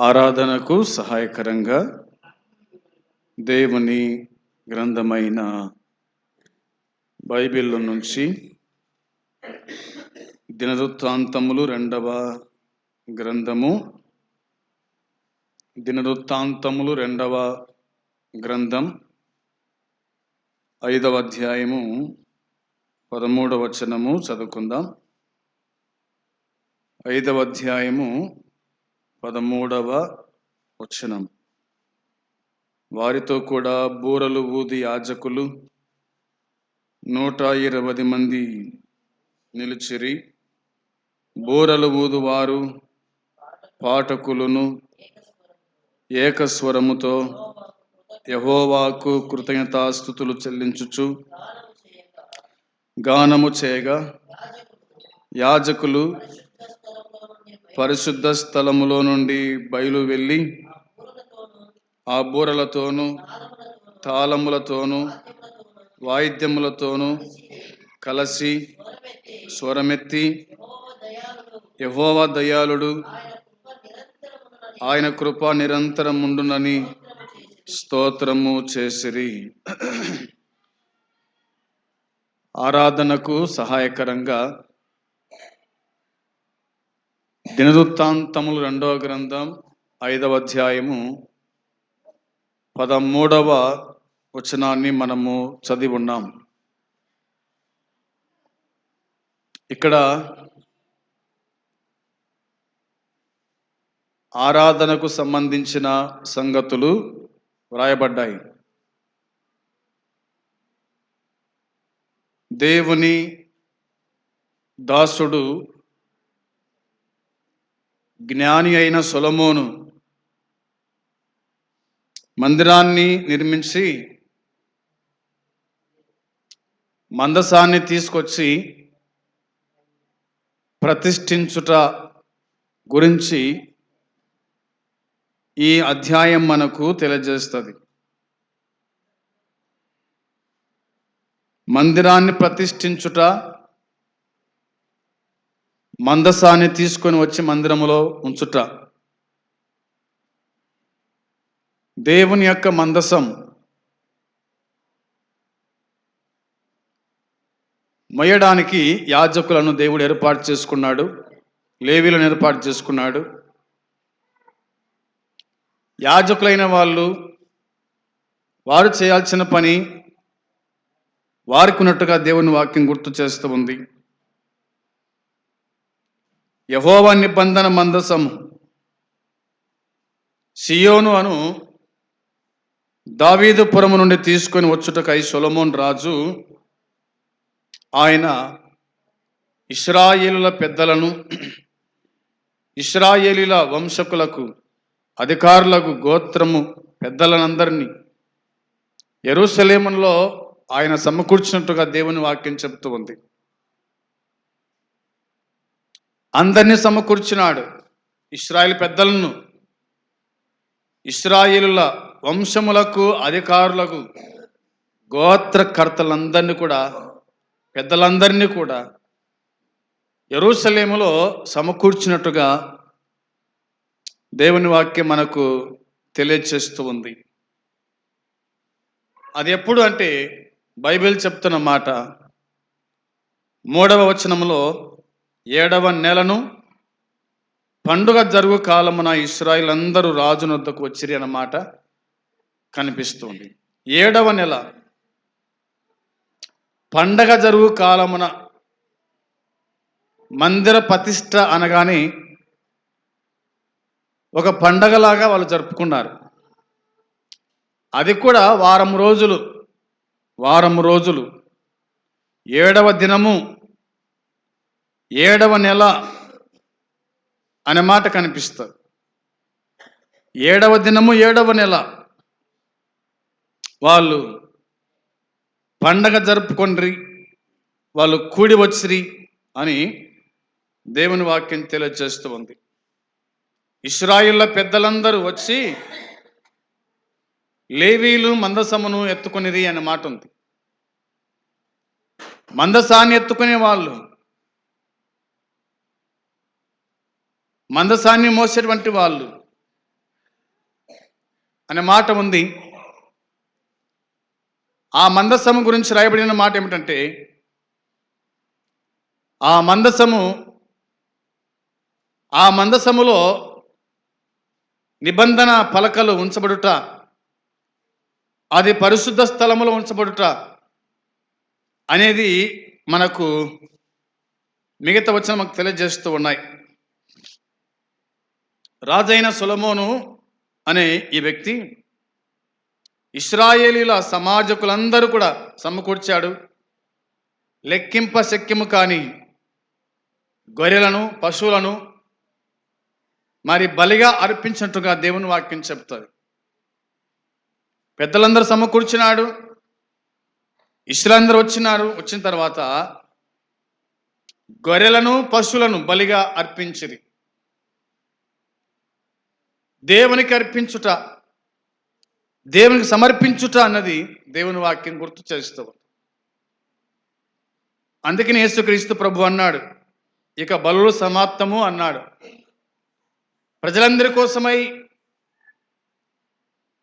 ఆరాధనకు సహాయకరంగా దేవుని గ్రంథమైన బైబిల్ నుంచి దినవృత్తాంతములు 2వ గ్రంథము దినవృత్తాంతములు 2వ గ్రంథం 5వ అధ్యాయము 13వ వచనము చదువుకుందాం. 5వ అధ్యాయము 13వ వచనం. వారితో కూడా బూరలు ఊది యాజకులు 120 మంది నిలిచిరి. బూరలు ఊదువారు పాఠకులను ఏకస్వరముతో యెహోవాకు కృతజ్ఞతాస్తుతులు చెల్లించుచు గానము చేయగా, యాజకులు పరిశుద్ధ స్థలములో నుండి బయలు వెళ్ళి ఆ బూరలతోనూ తాళములతోనూ వాయిద్యములతోనూ కలిసి స్వరమెత్తి, యెహోవా దయాళుడు, ఆయన కృప నిరంతరముండునని స్తోత్రము చేసిరి. ఆరాధనకు సహాయకరంగా దినవృత్తాంతములు 2వ గ్రంథం 5వ అధ్యాయము 13వ వచనాన్ని మనము చదివి ఉన్నాం. ఇక్కడ ఆరాధనకు సంబంధించిన సంగతులు వ్రాయబడ్డాయి. దేవుని దాసుడు జ్ఞాని అయిన సొలొమోను మందిరాన్ని నిర్మించి మందసాన్ని తీసుకొచ్చి ప్రతిష్ఠించుట గురించి ఈ అధ్యాయం మనకు తెలియజేస్తుంది. మందిరాన్ని ప్రతిష్ఠించుట, మందసాన్ని తీసుకొని వచ్చి మందిరములో ఉంచుట. దేవుని యొక్క మందసం మొయ్యడానికి యాజకులను దేవుడు ఏర్పాటు చేసుకున్నాడు, లేవీలను ఏర్పాటు చేసుకున్నాడు. యాజకులైన వారు చేయాల్సిన పని వారికి ఉన్నట్టుగా దేవుని వాక్యం గుర్తు చేస్తూ ఉంది. యెహోవా నిబంధన మందసం సియోను అను దావీదుపురము నుండి తీసుకొని వచ్చుటకై సొలొమోను రాజు ఆయన ఇశ్రాయేలుల పెద్దలను, ఇశ్రాయేలీల వంశకులకు, అధికారులకు, గోత్రము పెద్దలనందరినీ యెరూషలేములో ఆయన సమకూర్చినట్టుగా దేవుని వాక్యం చెబుతూ ఉంది. అందరినీ సమకూర్చినాడు. ఇశ్రాయేలు పెద్దలను, ఇశ్రాయేలుల వంశములకు, అధికారులకు, గోత్రకర్తలందరినీ కూడా, పెద్దలందరినీ కూడా యెరూషలేములో సమకూర్చినట్టుగా దేవుని వాక్యం మనకు తెలియచేస్తూ ఉంది. అది ఎప్పుడు అంటే బైబిల్ చెప్తున్న మాట 3వ వచనంలో 7వ నెలను పండుగ జరుగు కాలమున ఇశ్రాయేలు అందరూ రాజునొద్దకు వచ్చిరి అన్నమాట కనిపిస్తుంది. 7వ నెల పండగ జరుగు కాలమున మందిర ప్రతిష్ఠ అనగానే ఒక పండగలాగా వాళ్ళు జరుపుకున్నారు. అది కూడా వారం రోజులు 7వ దినము 7వ నెల అనే మాట కనిపిస్తుంది. 7వ దినము 7వ నెల వాళ్ళు పండగ జరుపుకొండ్రి, వాళ్ళు కూడి వచ్చిరి అని దేవుని వాక్యం తెలియజేస్తూ ఉంది. ఇశ్రాయేళ్ల పెద్దలందరూ వచ్చి లేవీలు మందసమును ఎత్తుకొనిరి అనే మాట ఉంది. మందసాన్ని ఎత్తుకునే వాళ్ళు, మందసాన్ని మోసేటువంటి వాళ్ళు అనే మాట ఉంది. ఆ మందసము గురించి రాయబడిన మాట ఏమిటంటే, ఆ మందసములో నిబంధన పలకలు ఉంచబడుట, అది పరిశుద్ధ స్థలములో ఉంచబడుట అనేది మనకు మిగతా వచనం మనకు తెలియజేస్తూ ఉన్నాయి. రాజైన సొలొమోను అనే ఈ వ్యక్తి ఇశ్రాయేలీల సమాజకులందరూ కూడా సమకూర్చాడు. లెక్కింప శక్యము కాని గొర్రెలను, పశువులను మరి బలిగా అర్పించినట్టుగా దేవుని వాక్యం చెప్తుంది. పెద్దలందరూ సమకూర్చినాడు, ఇశ్రాయేలందరూ వచ్చిన తర్వాత గొర్రెలను, పశువులను బలిగా అర్పించిరి. దేవునికి అర్పించుట, దేవునికి సమర్పించుట అన్నది దేవుని వాక్యం గుర్తు చేస్తూ. అందుకని యేసుక్రీస్తు ప్రభు అన్నాడు, ఇక బలులు సమాప్తము అన్నాడు. ప్రజలందరి కోసమై,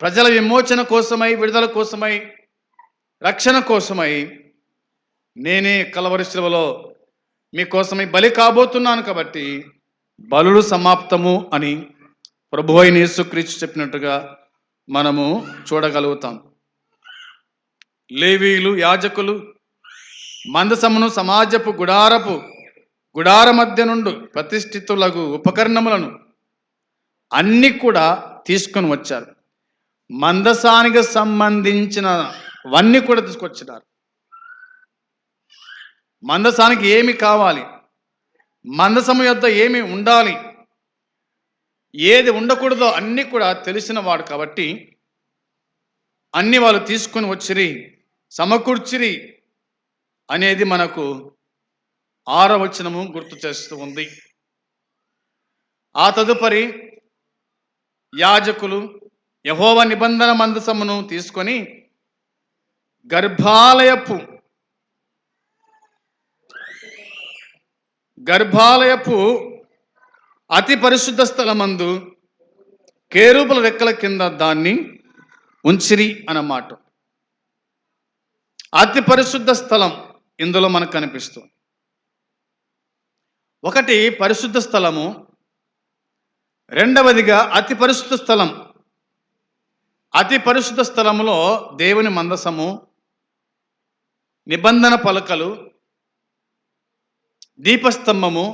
ప్రజల విమోచన కోసమై, విడుదల కోసమై, రక్షణ కోసమై నేనే కలవరి శిలువలో మీకోసమై బలి కాబోతున్నాను, కాబట్టి బలులు సమాప్తము అని ప్రభువైన యేసుక్రీస్తు చెప్పినట్టుగా మనము చూడగలుగుతాం. లేవీయులు, యాజకులు మందసమును, సమాజపు గుడార మధ్య నుండి ప్రతిష్ఠితులకు ఉపకరణములను అన్ని కూడా తీసుకొని వచ్చారు. మందసానికి సంబంధించినవన్నీ కూడా తీసుకొచ్చినారు. మందసానికి ఏమి కావాలి, మందసము యొద్ద ఏమి ఉండాలి, ఏది ఉండకూడదో అన్నీ కూడా తెలిసిన వాడు కాబట్టి అన్ని వాళ్ళు తీసుకొని వచ్చిరి, సమకూర్చిరి అనేది మనకు 6వ వచనము గుర్తు చేస్తూ ఉంది. ఆ తదుపరి యాజకులు యెహోవా నిబంధన మందసమును తీసుకొని గర్భాలయపు అతి పరిశుద్ధ స్థలమందు కేరూబుల రెక్కల కింద దాన్ని ఉంచిరి అన్నమాట. అతి పరిశుద్ధ స్థలం ఇందులో మనకు కనిపిస్తుంది. ఒకటి పరిశుద్ధ స్థలము, రెండవదిగా అతి పరిశుద్ధ స్థలం. అతి పరిశుద్ధ స్థలములో దేవుని మందసము, నిబంధన పలకలు, దీపస్తంభము,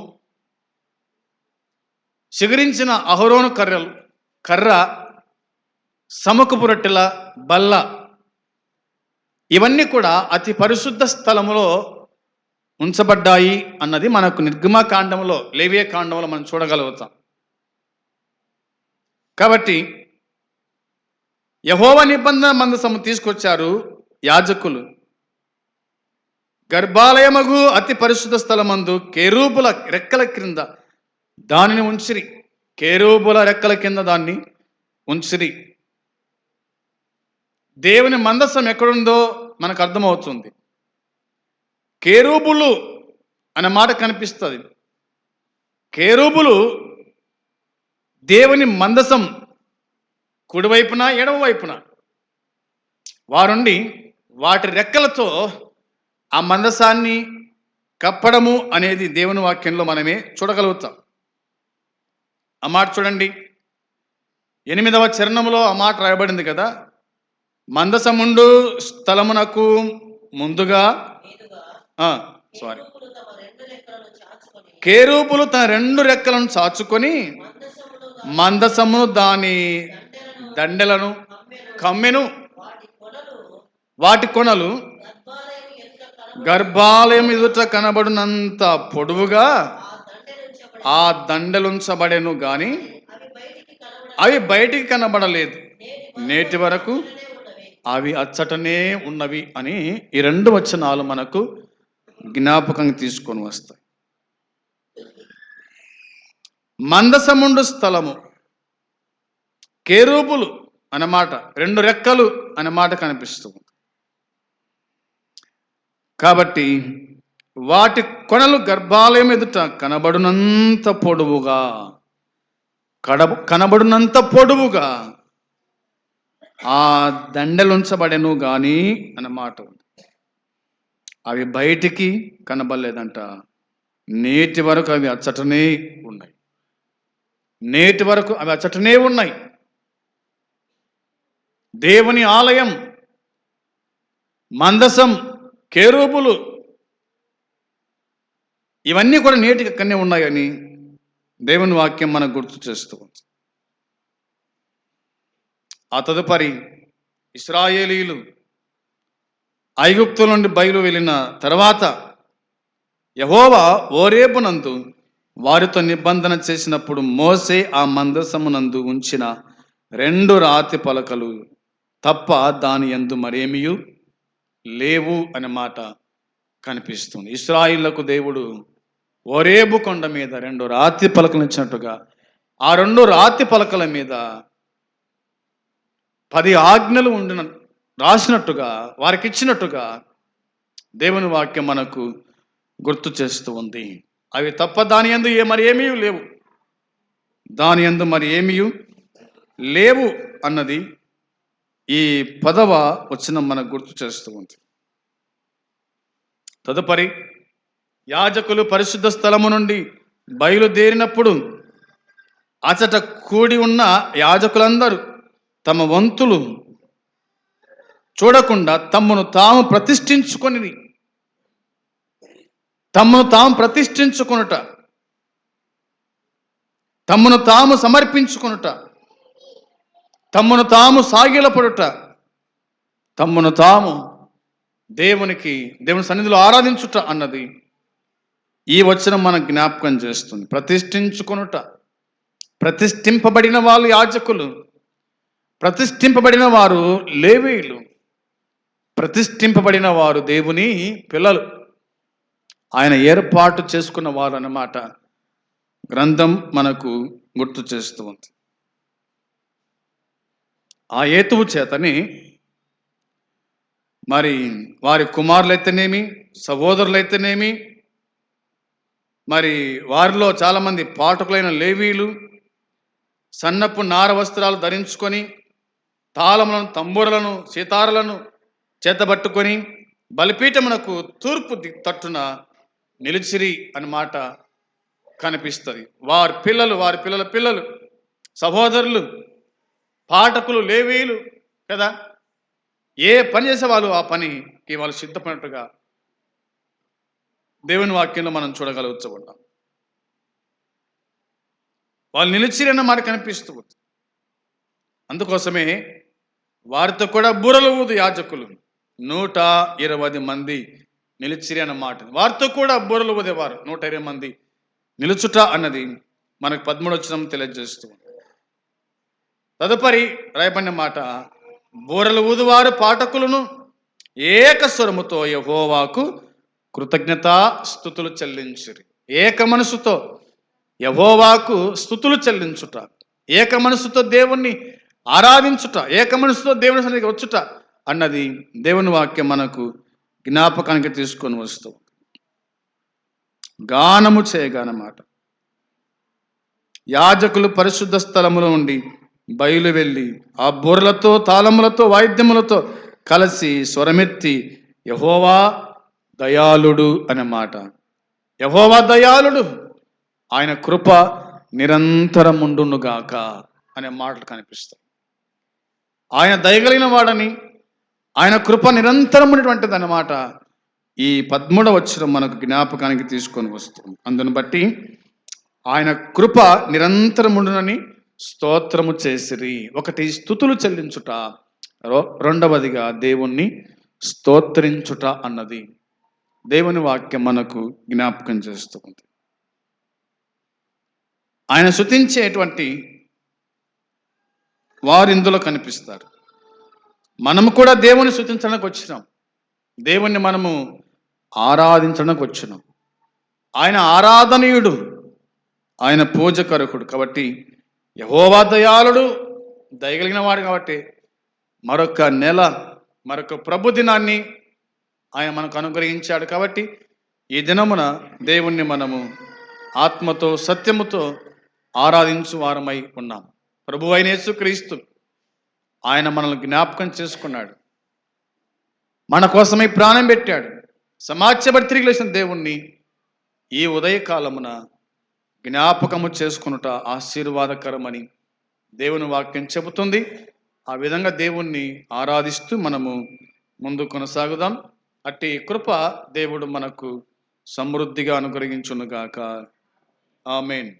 చిగురించిన అహరోను కర్ర, సముఖపు రొట్టెల బల్ల, ఇవన్నీ కూడా అతి పరిశుద్ధ స్థలములో ఉంచబడ్డాయి అన్నది మనకు నిర్గమకాండంలో, లేవియ కాండంలో మనం చూడగలుగుతాం. కాబట్టి యెహోవా నిబంధన మందసము తీసుకొచ్చారు యాజకులు. గర్భాలయమగు అతి పరిశుద్ధ స్థలమందు కేరూబుల రెక్కల క్రింద దానిని ఉంచిరి. కేరూబుల రెక్కల కింద దాన్ని ఉంచిరి. దేవుని మందసం ఎక్కడుందో మనకు అర్థమవుతుంది. కేరూబులు అనే మాట కనిపిస్తుంది. కేరూబులు దేవుని మందసం కుడివైపున, ఎడమ వైపున వారుండి వాటి రెక్కలతో ఆ మందసాన్ని కప్పడము అనేది దేవుని వాక్యంలో మనమే చూడగలుగుతాం. ఆ మాట చూడండి, 8వ చరణంలో ఆ మాట రాయబడింది కదా, మందసముండు స్థలమునకు ముందుగా కేరూబులు తన 2 రెక్కలను చాచుకొని మందసమును, దాని దండెలను కమ్మెను. వాటి కొనలు గర్భాలయం ఎదుట కనబడినంత పొడవుగా ఆ దండలుంచబడెను గాని అవి బయటికి కనబడలేదు. నేటి వరకు అవి అచ్చటనే ఉన్నవి అని ఈ 2 వచనాలు మనకు జ్ఞాపకం తీసుకొని వస్తాయి. మందసముండు స్థలము, కేరూబులు అన్నమాట, 2 రెక్కలు అన్నమాట కనిపిస్తుంది. కాబట్టి వాటి కొనలు గర్భాలయం ఎదుట కనబడినంత పొడవుగా ఆ దండలుంచబడెను గాని అన్నమాట ఉంది. అవి బయటికి కనబడలేదంట. నేటి వరకు అవి అచ్చటనే ఉన్నాయి. నేటి వరకు అవి అచ్చటనే ఉన్నాయి. దేవుని ఆలయం, మందసం, కేరూబులు ఇవన్నీ కూడా నేటికి అక్కడనే ఉన్నాయని దేవుని వాక్యం మనకు గుర్తు చేస్తూ ఉంది. ఆ తదుపరి ఇశ్రాయేలీలు ఐగుప్తు నుండి బయలు వెళ్ళిన తర్వాత యెహోవా ఓరేబునందు వారితో నిబంధన చేసినప్పుడు మోసే ఆ మందసమునందు ఉంచిన 2 రాతి పలకలు తప్ప దాని యందు మరేమియు లేవు అనే మాట కనిపిస్తుంది. ఇశ్రాయిళ్లకు దేవుడు ఓరేబు కొండ మీద 2 రాతి పలకలు ఇచ్చినట్టుగా ఆ 2 రాతి పలకల మీద 10 ఆజ్ఞలు ఉండిన రాసినట్టుగా వారికి ఇచ్చినట్టుగా దేవుని వాక్యం మనకు గుర్తు చేస్తూ ఉంది. అవి తప్ప దాని యందు మరి ఏమీ లేవు, దాని యందు మరి ఏమీ లేవు అన్నది ఈ 10వ వచనం మనకు గుర్తు చేస్తూ ఉంది. తదుపరి యాజకులు పరిశుద్ధ స్థలము నుండి బయలుదేరినప్పుడు అచట కూడి ఉన్న యాజకులందరూ తమ వంతులు చూడకుండా తమను తాము ప్రతిష్ఠించుకొనుట, తమను తాము సమర్పించుకొనుట, తమను తాము సాగిలపడుట, తమను తాము దేవుని సన్నిధిలో ఆరాధించుట అన్నది ఈ వచనం మనకు జ్ఞాపకం చేస్తుంది. ప్రతిష్ఠించుకొనుట, ప్రతిష్ఠింపబడిన వాళ్ళు యాజకులు, ప్రతిష్ఠింపబడిన వారు లేవీయులు, ప్రతిష్ఠింపబడిన వారు దేవుని పిల్లలు, ఆయన ఏర్పాటు చేసుకున్న వారు అన్నమాట గ్రంథం మనకు గుర్తు చేస్తూ ఉంది. ఆ హేతువు చేతని మరి వారి కుమారులైతేనేమి, సహోదరులైతేనేమి, మరి వారిలో చాలామంది పాఠకులైన లేవీలు సన్నపు నార వస్త్రాలు ధరించుకొని తాళములను, తంబూరలను, సీతారలను చేతబట్టుకొని బలిపీఠమునకు తూర్పు తట్టున నిలిచిరి అన్నమాట కనిపిస్తుంది. వారి పిల్లల పిల్లలు, సహోదరులు, పాఠకులు, లేవీలు కదా, ఏ పని చేసేవాళ్ళు ఆ పనికి వాళ్ళు సిద్ధపడినట్టుగా దేవుని వాక్యంలో మనం చూడగలుగుతూ ఉంటాం. వాళ్ళు నిలిచిరన్న మాట కనిపిస్తూ ఉంది. అందుకోసమే వారితో కూడా బూరలు ఊదు యాజకులు 120 మంది నిలిచిరి అన్నమాట. వారితో కూడా బూరలు ఊదేవారు 120 మంది నిలుచుట అన్నది మనకు 13వ వచనం తెలియజేస్తూ ఉంది. తదుపరి రాయబడిన మాట, బూరలు ఊదువారు పాఠకులను ఏకస్వరముతో యెహోవాకు కృతజ్ఞతా స్తుతులు చెల్లించిరి. ఏక మనసుతో యెహోవాకు స్తుతులు చెల్లించుట, ఏక మనసుతో దేవుణ్ణి ఆరాధించుట, ఏక మనసుతో దేవుని సన్నిధికి వచ్చుట అన్నది దేవుని వాక్యం మనకు జ్ఞాపకానికి తీసుకొని వస్తూ గానము చేయగానమాట. యాజకులు పరిశుద్ధ స్థలములో ఉండి బయలు వెళ్ళి ఆ బూరలతో, తాళములతో, వాయిద్యములతో కలిసి స్వరమెత్తి యెహోవా దయాళుడు అనే మాట, యెహోవా దయాళుడు, ఆయన కృప నిరంతరముండునుగాక అనే మాటలు కనిపిస్తాయి. ఆయన దయగలిగిన వాడని, ఆయన కృప నిరంతరం ఉన్నటువంటిది అన్నమాట ఈ 13వ వచనం మనకు జ్ఞాపకానికి తీసుకొని వస్తుంది. అందును బట్టి ఆయన కృప నిరంతరముండునని స్తోత్రము చేసిరి. ఒకటి స్తుతులు చెల్లించుట, రెండవదిగా దేవుణ్ణి స్తోత్రించుట అన్నది దేవుని వాక్యం మనకు జ్ఞాపకం చేస్తూ ఉంది. ఆయన స్తుతించేటువంటి వారు ఇందులో కనిపిస్తారు. మనము కూడా దేవుని స్తుతించడానికి వచ్చినాం, దేవుణ్ణి మనము ఆరాధించడానికి వచ్చినాం. ఆయన ఆరాధనీయుడు, ఆయన పూజకరకుడు కాబట్టి యెహోవా దయాళుడు, దయగలిగిన వాడు కాబట్టి మరొక నెల, మరొక ప్రభు దినాన్ని ఆయన మనకు అనుగ్రహించాడు. కాబట్టి ఈ దినమున దేవుణ్ణి మనము ఆత్మతో సత్యముతో ఆరాధించు వారమై ఉన్నాం. ప్రభు అయిన యేసుక్రీస్తు ఆయన మనల్ని జ్ఞాపకం చేసుకున్నాడు, మన కోసమై ప్రాణం పెట్టాడు. సమాజపడి తిరిగి లేచిన దేవుణ్ణి ఈ ఉదయకాలమున జ్ఞాపకము చేసుకునుట ఆశీర్వాదకరమని దేవుని వాక్యం చెబుతుంది. ఆ విధంగా దేవుణ్ణి ఆరాధిస్తూ మనము ముందు కొనసాగుదాం. అట్టి కృప దేవుడు మనకు సమృద్ధిగా అనుగ్రహించునుగాక. ఆమేన్.